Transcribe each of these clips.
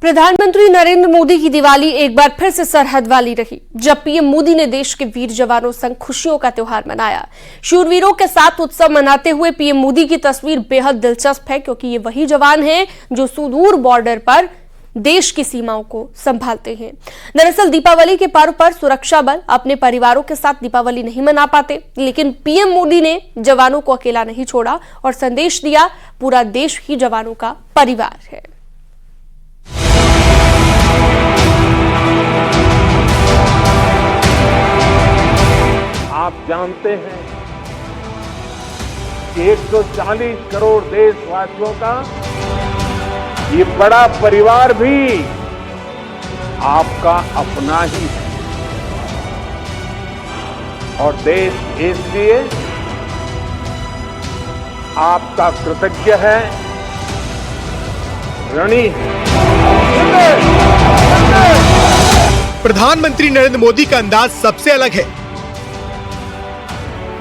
प्रधानमंत्री नरेंद्र मोदी की दिवाली एक बार फिर से सरहद वाली रही, जब पीएम मोदी ने देश के वीर जवानों संग खुशियों का त्योहार मनाया। शूरवीरों के साथ उत्सव मनाते हुए पीएम मोदी की तस्वीर बेहद दिलचस्प है, क्योंकि ये वही जवान हैं जो सुदूर बॉर्डर पर देश की सीमाओं को संभालते हैं। दरअसल दीपावली के पर्व पर सुरक्षा बल अपने परिवारों के साथ दीपावली नहीं मना पाते, लेकिन पीएम मोदी ने जवानों को अकेला नहीं छोड़ा और संदेश दिया, पूरा देश ही जवानों का परिवार है। आप जानते हैं कि 140 करोड़ देशवासियों का ये बड़ा परिवार भी आपका अपना ही है और देश इसलिए आपका कृतज्ञ है, ऋणी है। प्रधानमंत्री नरेंद्र मोदी का अंदाज सबसे अलग है।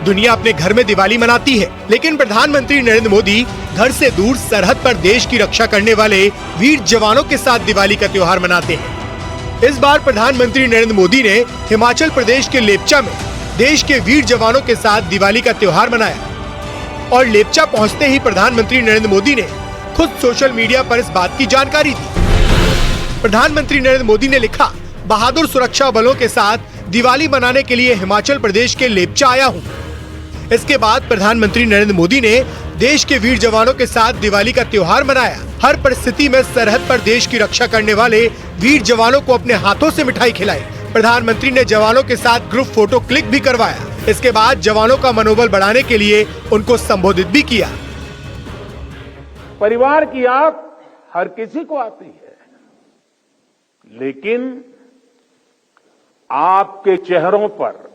दुनिया अपने घर में दिवाली मनाती है, लेकिन प्रधानमंत्री नरेंद्र मोदी घर से दूर सरहद पर देश की रक्षा करने वाले वीर जवानों के साथ दिवाली का त्योहार मनाते हैं। इस बार प्रधानमंत्री नरेंद्र मोदी ने हिमाचल प्रदेश के लेपचा में देश के वीर जवानों के साथ दिवाली का त्योहार मनाया और लेपचा पहुंचते ही प्रधानमंत्री नरेंद्र मोदी ने खुद सोशल मीडिया पर इस बात की जानकारी दी। प्रधानमंत्री नरेंद्र मोदी ने लिखा, बहादुर सुरक्षा बलों के साथ दिवाली मनाने के लिए हिमाचल प्रदेश के लेपचा आया हूँ। इसके बाद प्रधानमंत्री नरेंद्र मोदी ने देश के वीर जवानों के साथ दिवाली का त्योहार मनाया। हर परिस्थिति में सरहद पर देश की रक्षा करने वाले वीर जवानों को अपने हाथों से मिठाई खिलाई। प्रधानमंत्री ने जवानों के साथ ग्रुप फोटो क्लिक भी करवाया। इसके बाद जवानों का मनोबल बढ़ाने के लिए उनको संबोधित भी किया। परिवार की याद हर किसी को आती है, लेकिन आपके चेहरों पर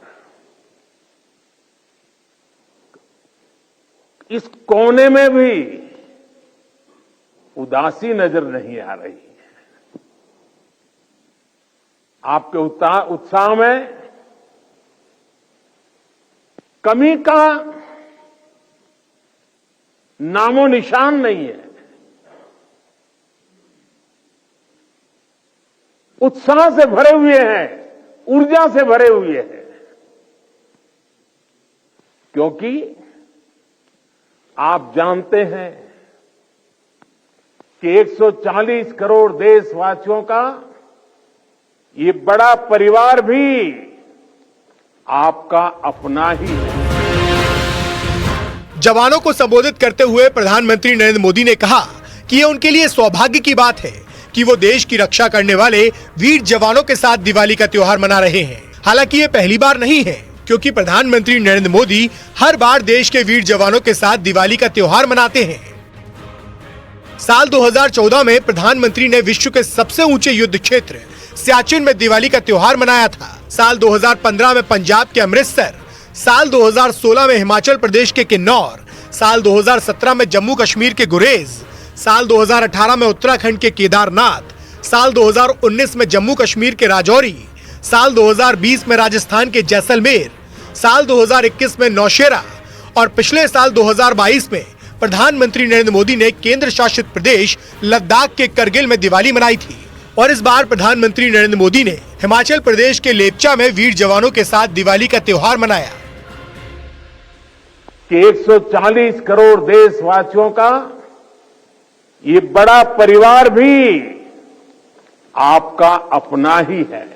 इस कोने में भी उदासी नजर नहीं आ रही है। आपके उत्साह में कमी का नामो निशान नहीं है। उत्साह से भरे हुए हैं, ऊर्जा से भरे हुए हैं, क्योंकि आप जानते हैं कि 140 करोड़ देशवासियों का ये बड़ा परिवार भी आपका अपना ही है। जवानों को संबोधित करते हुए प्रधानमंत्री नरेंद्र मोदी ने कहा कि ये उनके लिए सौभाग्य की बात है कि वो देश की रक्षा करने वाले वीर जवानों के साथ दिवाली का त्योहार मना रहे हैं। हालांकि ये पहली बार नहीं है, क्योंकि प्रधानमंत्री नरेंद्र मोदी हर बार देश के वीर जवानों के साथ दिवाली का त्योहार मनाते हैं। साल 2014 में प्रधानमंत्री ने विश्व के सबसे ऊंचे युद्ध क्षेत्र सियाचिन में दिवाली का त्योहार मनाया था। साल 2015 में पंजाब के अमृतसर, साल 2016 में हिमाचल प्रदेश के किन्नौर, साल 2017 में जम्मू कश्मीर के गुरेज, साल 2018 में उत्तराखंड के केदारनाथ, साल 2019 में जम्मू कश्मीर के राजौरी, साल 2020 में राजस्थान के जैसलमेर, साल 2021 में नौशेरा और पिछले साल 2022 में प्रधानमंत्री नरेंद्र मोदी ने केंद्र शासित प्रदेश लद्दाख के करगिल में दिवाली मनाई थी। और इस बार प्रधानमंत्री नरेंद्र मोदी ने हिमाचल प्रदेश के लेपचा में वीर जवानों के साथ दिवाली का त्योहार मनाया। कि 140 करोड़ देशवासियों का ये बड़ा परिवार भी आपका अपना ही है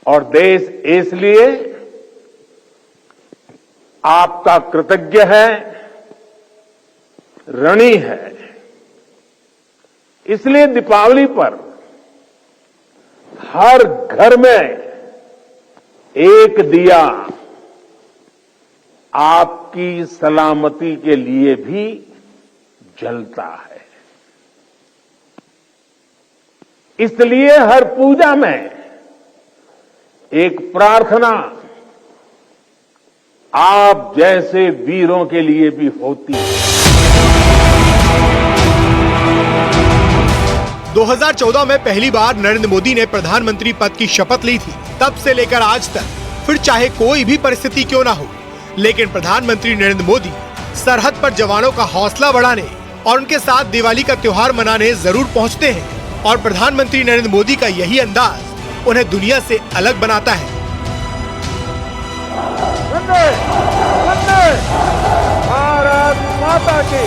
और देश इसलिए आपका कृतज्ञ है, ऋणी है। इसलिए दीपावली पर हर घर में एक दिया आपकी सलामती के लिए भी जलता है। इसलिए हर पूजा में एक प्रार्थना आप जैसे वीरों के लिए भी होती है। 2014 में पहली बार नरेंद्र मोदी ने प्रधानमंत्री पद की शपथ ली थी। तब से लेकर आज तक फिर चाहे कोई भी परिस्थिति क्यों ना हो, लेकिन प्रधानमंत्री नरेंद्र मोदी सरहद पर जवानों का हौसला बढ़ाने और उनके साथ दिवाली का त्योहार मनाने जरूर पहुंचते हैं और प्रधानमंत्री नरेंद्र मोदी का यही अंदाज उन्हें दुनिया से अलग बनाता है। भारत माता की।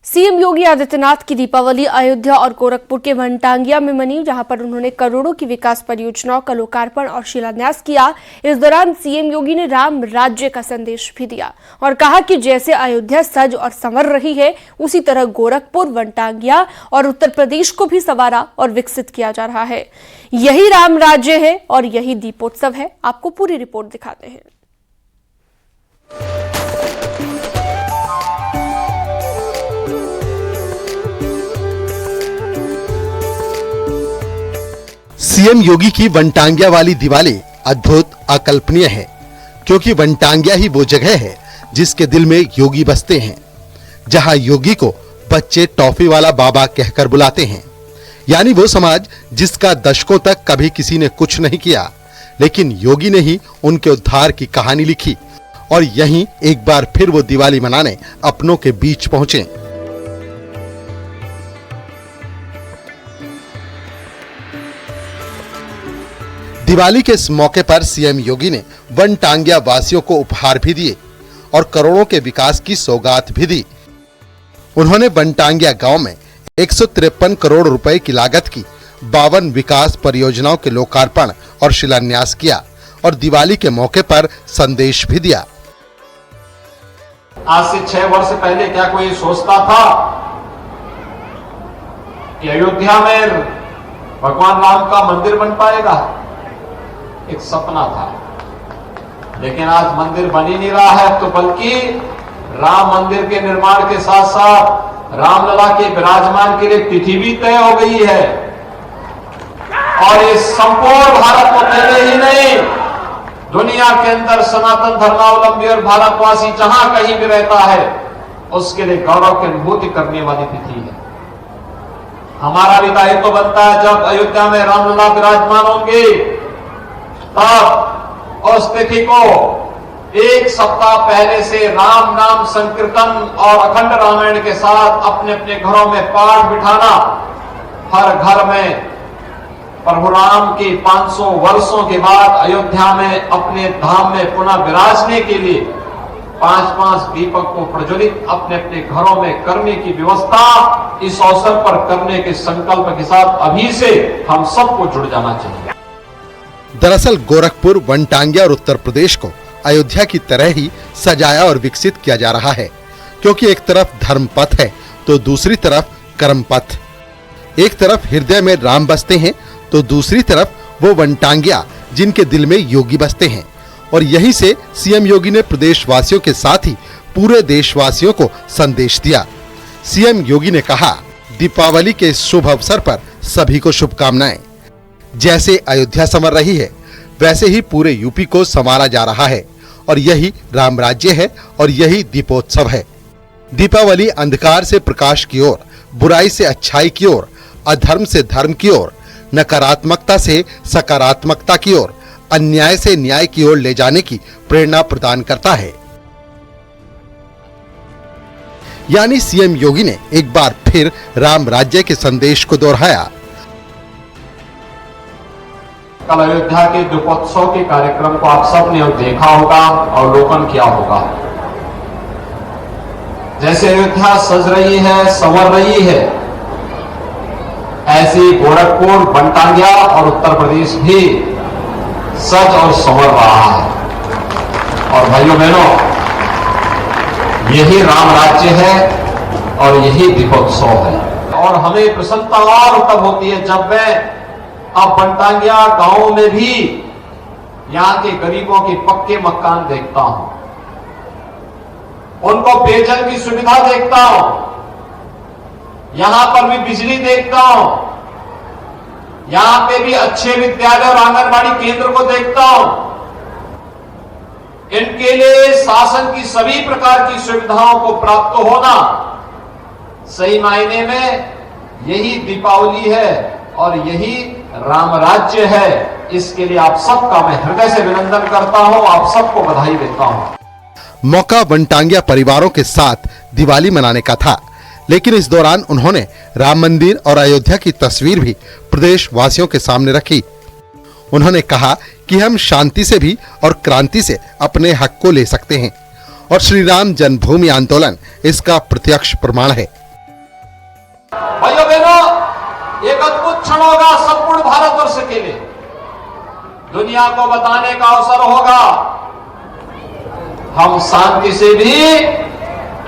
सीएम योगी आदित्यनाथ की दीपावली अयोध्या और गोरखपुर के वनटांगिया में मनी, जहां पर उन्होंने करोड़ों की विकास परियोजनाओं का लोकार्पण और शिलान्यास किया। इस दौरान सीएम योगी ने राम राज्य का संदेश भी दिया और कहा कि जैसे अयोध्या सज और संवर रही है, उसी तरह गोरखपुर, वनटांगिया और उत्तर प्रदेश को भी संवारा और विकसित किया जा रहा है। यही राम राज्य है और यही दीपोत्सव है। आपको पूरी रिपोर्ट दिखाते हैं। सीएम योगी की वनटांगिया वाली दिवाली अद्भुत, अकल्पनीय है, क्योंकि वनटांगिया ही वो जगह है जिसके दिल में योगी बसते हैं, जहां योगी को बच्चे टॉफी वाला बाबा कहकर बुलाते हैं। यानी वो समाज जिसका दशकों तक कभी किसी ने कुछ नहीं किया, लेकिन योगी ने ही उनके उद्धार की कहानी लिखी और यहीं एक बार फिर वो दिवाली मनाने अपनों के बीच पहुंचे। दिवाली के इस मौके पर सीएम योगी ने वनटांगिया वासियों को उपहार भी दिए और करोड़ों के विकास की सौगात भी दी। उन्होंने वनटांगिया गांव में 153 करोड़ रुपए की लागत की 52 विकास परियोजनाओं के लोकार्पण और शिलान्यास किया और दिवाली के मौके पर संदेश भी दिया। आज से 6 वर्ष पहले क्या कोई सोचता था कि अयोध्या में भगवान राम का मंदिर बन पाएगा? एक सपना था, लेकिन आज मंदिर बन ही नहीं रहा है, तो बल्कि राम मंदिर के निर्माण के साथ साथ रामलला के विराजमान के लिए तिथि भी तय हो गई है। और ये संपूर्ण भारत को पहले ही नहीं, दुनिया के अंदर सनातन धर्मावलंबी और भारतवासी जहां कहीं भी रहता है, उसके लिए गौरव की अनुभूति करने वाली तिथि है। हमारा भी दायित्व बनता है, जब अयोध्या में रामलला विराजमान होंगे तब उस तिथि को एक सप्ताह पहले से राम नाम संकीर्तन और अखंड रामायण के साथ अपने अपने घरों में पाठ बिठाना, हर घर में प्रभु राम के 500 वर्षों के बाद अयोध्या में अपने धाम में पुनः विराजने के लिए 5-5 दीपक को प्रज्वलित अपने अपने घरों में करने की व्यवस्था इस अवसर पर करने के संकल्प के साथ अभी से हम सबको जुड़ जाना चाहिए। दरअसल गोरखपुर, वनटांगिया और उत्तर प्रदेश को अयोध्या की तरह ही सजाया और विकसित किया जा रहा है, क्योंकि एक तरफ धर्म पथ है तो दूसरी तरफ कर्म पथ। एक तरफ हृदय में राम बसते हैं तो दूसरी तरफ वो वनटांगिया जिनके दिल में योगी बसते हैं। और यहीं से सीएम योगी ने प्रदेशवासियों के साथ ही पूरे देशवासियों को संदेश दिया। सीएम योगी ने कहा, दीपावली के इस शुभ अवसर पर सभी को शुभकामनाएं। जैसे अयोध्या संवर रही है, वैसे ही पूरे यूपी को संवारा जा रहा है और यही राम राज्य है और यही दीपोत्सव है। दीपावली अंधकार से प्रकाश की ओर, बुराई से अच्छाई की ओर, अधर्म से धर्म की ओर, नकारात्मकता से सकारात्मकता की ओर, अन्याय से न्याय की ओर ले जाने की प्रेरणा प्रदान करता है। यानी सीएम योगी ने एक बार फिर राम राज्य के संदेश को दोहराया। कल अयोध्या के दीपोत्सव के कार्यक्रम को आप सब ने देखा होगा, अवलोकन किया होगा। जैसे अयोध्या सज रही है, संवर रही है, ऐसे गोरखपुर, वनटांगिया और उत्तर प्रदेश भी सज और संवर रहा है। और भाइयों बहनों, यही राम राज्य है और यही दीपोत्सव है। और हमें प्रसन्नता और तब होती है जब मैं अब वनटांगिया गांवों में भी यहां के गरीबों के पक्के मकान देखता हूं, उनको पेयजल की सुविधा देखता हूं, यहां पर भी बिजली देखता हूं, यहां पे भी अच्छे विद्यालय और आंगनबाड़ी केंद्र को देखता हूं। इनके लिए शासन की सभी प्रकार की सुविधाओं को प्राप्त होना सही मायने में यही दीपावली है और यही राम राज्य है, इसके लिए आप सबका मैं हृदय से अभिनंदन करता हूं, आप सबको बधाई देता हूं। मौका वनटांगिया परिवारों के साथ दिवाली मनाने का था, लेकिन इस दौरान उन्होंने राम मंदिर और अयोध्या की तस्वीर भी प्रदेश वासियों के सामने रखी। उन्होंने कहा कि हम शांति से भी और क्रांति से अपने हक को ले सकते हैं और श्री राम जन्मभूमि आंदोलन इसका प्रत्यक्ष प्रमाण है। भाइयों बहनों, एक अद्भुत क्षण होगा संपूर्ण भारतवर्ष के लिए। दुनिया को बताने का अवसर होगा हम शांति से भी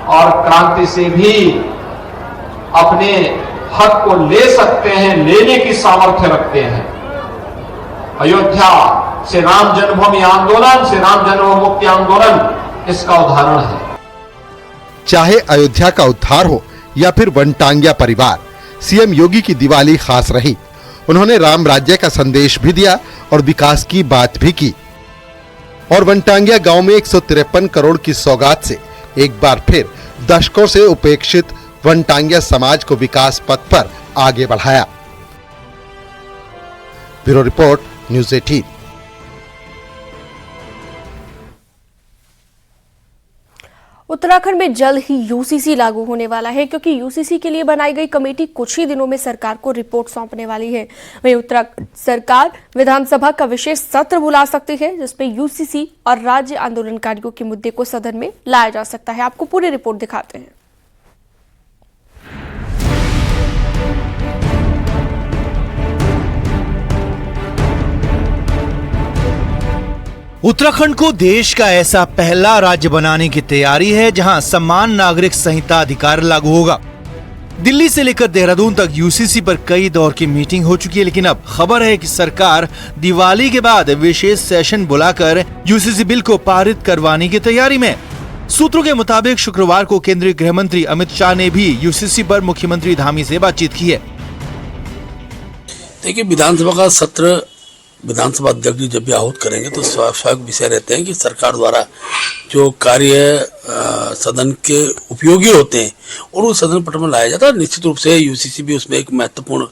और क्रांति से भी अपने हक को ले सकते हैं, लेने की सामर्थ्य रखते हैं। अयोध्या से राम जन्मभूमि आंदोलन, श्री राम जन्मभूमि मुक्ति आंदोलन इसका उदाहरण है। चाहे अयोध्या का उद्धार हो या फिर वनटांगिया परिवार, सीएम योगी की दिवाली खास रही। उन्होंने राम राज्य का संदेश भी दिया और विकास की बात भी की। और वनटांगिया गांव में 153 करोड़ की सौगात से एक बार फिर दशकों से उपेक्षित वनटांगिया समाज को विकास पथ पर आगे बढ़ाया। Bureau report, news 18। उत्तराखंड में जल्द ही यूसीसी लागू होने वाला है, क्योंकि यूसीसी के लिए बनाई गई कमेटी कुछ ही दिनों में सरकार को रिपोर्ट सौंपने वाली है। वहीं उत्तराखंड सरकार विधानसभा का विशेष सत्र बुला सकती है, जिसमें यूसीसी और राज्य आंदोलनकारियों के मुद्दे को सदन में लाया जा सकता है। आपको पूरी रिपोर्ट दिखाते हैं। उत्तराखंड को देश का ऐसा पहला राज्य बनाने की तैयारी है जहां समान नागरिक संहिता अधिकार लागू होगा। दिल्ली से लेकर देहरादून तक यूसीसी पर कई दौर की मीटिंग हो चुकी है, लेकिन अब खबर है कि सरकार दिवाली के बाद विशेष सेशन बुलाकर यूसीसी बिल को पारित करवाने की तैयारी में। सूत्रों के मुताबिक शुक्रवार को केंद्रीय गृह मंत्री अमित शाह ने भी यूसीसी पर मुख्यमंत्री धामी से बातचीत की है। देखिए, विधानसभा का सत्र विधानसभा अध्यक्ष जब भी आहूत करेंगे तो स्वाभाविक विषय रहते हैं कि सरकार द्वारा जो कार्य सदन के उपयोगी होते हैं और वो सदन पटल में लाया जाता है। निश्चित रूप से यूसीसी भी उसमें एक महत्वपूर्ण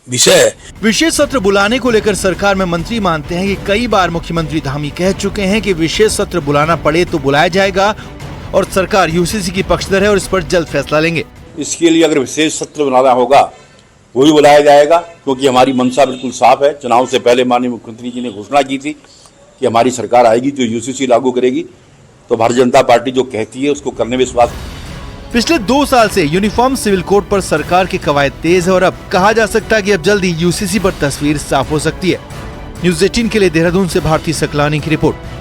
विषय है। विशेष सत्र बुलाने को लेकर सरकार में मंत्री मानते हैं कि कई बार मुख्यमंत्री धामी कह चुके हैं कि विशेष सत्र बुलाना पड़े तो बुलाया जाएगा और सरकार यूसीसी की पक्षधर है और इस पर जल्द फैसला लेंगे। इसके लिए अगर विशेष सत्र बुलाना होगा वही बुलाया जाएगा, क्योंकि हमारी मंशा बिल्कुल साफ है। चुनाव से पहले माननीय मुख्यमंत्री जी ने घोषणा की थी कि हमारी सरकार आएगी जो यूसीसी लागू करेगी, तो भारतीय जनता पार्टी जो कहती है उसको करने में विश्वास। पिछले 2 साल से यूनिफॉर्म सिविल कोड पर सरकार की कवायद तेज है और अब कहा जा सकता है कि अब जल्द ही यूसीसी पर तस्वीर साफ हो सकती है। न्यूज़ 18 के लिए देहरादून से भारती सकलानी की रिपोर्ट।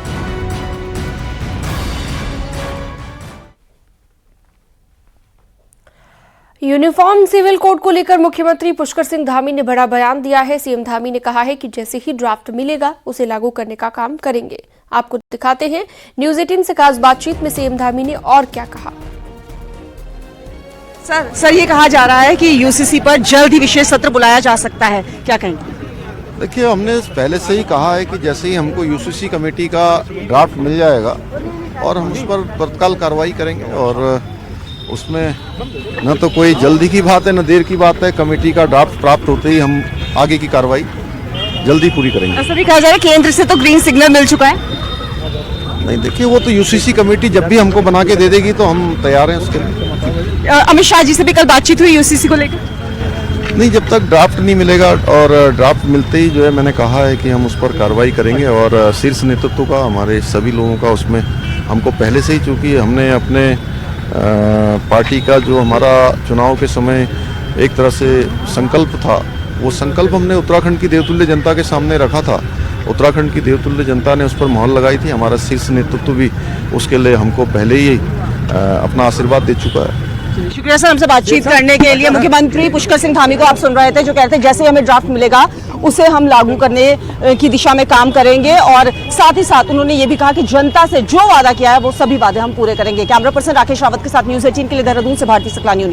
यूनिफॉर्म सिविल कोड को लेकर मुख्यमंत्री पुष्कर सिंह धामी ने बड़ा बयान दिया है। सीएम धामी ने कहा है कि जैसे ही ड्राफ्ट मिलेगा उसे लागू करने का काम करेंगे। आपको दिखाते हैं न्यूज़ 18 से खास बातचीत में सीएम धामी ने और क्या कहा। सर ये कहा जा रहा है कि यूसीसी पर जल्द ही विशेष सत्र बुलाया जा सकता है, क्या कहेंगे? देखिए, हमने पहले से ही कहा है कि जैसे ही हमको यूसीसी कमेटी का ड्राफ्ट मिल जाएगा और हम उस पर तत्काल कार्रवाई करेंगे और उसमें न तो कोई जल्दी की बात है न देर की बात है। कमेटी का ड्राफ्ट प्राप्त होते ही हम आगे की कार्रवाई जल्दी पूरी करेंगे। सर, कहा जा रहा है केंद्र से तो ग्रीन सिग्नल मिल चुका है। नहीं, देखिए, वो तो यूसीसी कमेटी जब भी हमको बना के दे देगी तो हम तैयार हैं उसके लिए। अमित शाह जी से भी कल बातचीत हुई यूसीसी को लेकर? नहीं, जब तक ड्राफ्ट नहीं मिलेगा और ड्राफ्ट मिलते ही जो है मैंने कहा है कि हम उस पर कार्रवाई करेंगे और शीर्ष नेतृत्व का, हमारे सभी लोगों का उसमें हमको पहले से ही, चूँकि हमने अपने पार्टी का जो हमारा चुनाव के समय एक तरह से संकल्प था, वो संकल्प हमने उत्तराखंड की देवतुल्य जनता के सामने रखा था। उत्तराखंड की देवतुल्य जनता ने उस पर मोहर लगाई थी। हमारा शीर्ष नेतृत्व भी उसके लिए हमको पहले ही अपना आशीर्वाद दे चुका है। शुक्रिया सर, हमसे बातचीत करने के लिए। मुख्यमंत्री पुष्कर सिंह धामी को आप सुन रहे थे, जो कहते हैं जैसे हमें ड्राफ्ट मिलेगा उसे हम लागू करने की दिशा में काम करेंगे और साथ ही साथ उन्होंने ये भी कहा कि जनता से जो वादा किया है वो सभी वादे हम पूरे करेंगे। कैमरा पर्सन राकेश रावत के साथ न्यूज़ 18 के लिए देहरादून से भारती सकलानी।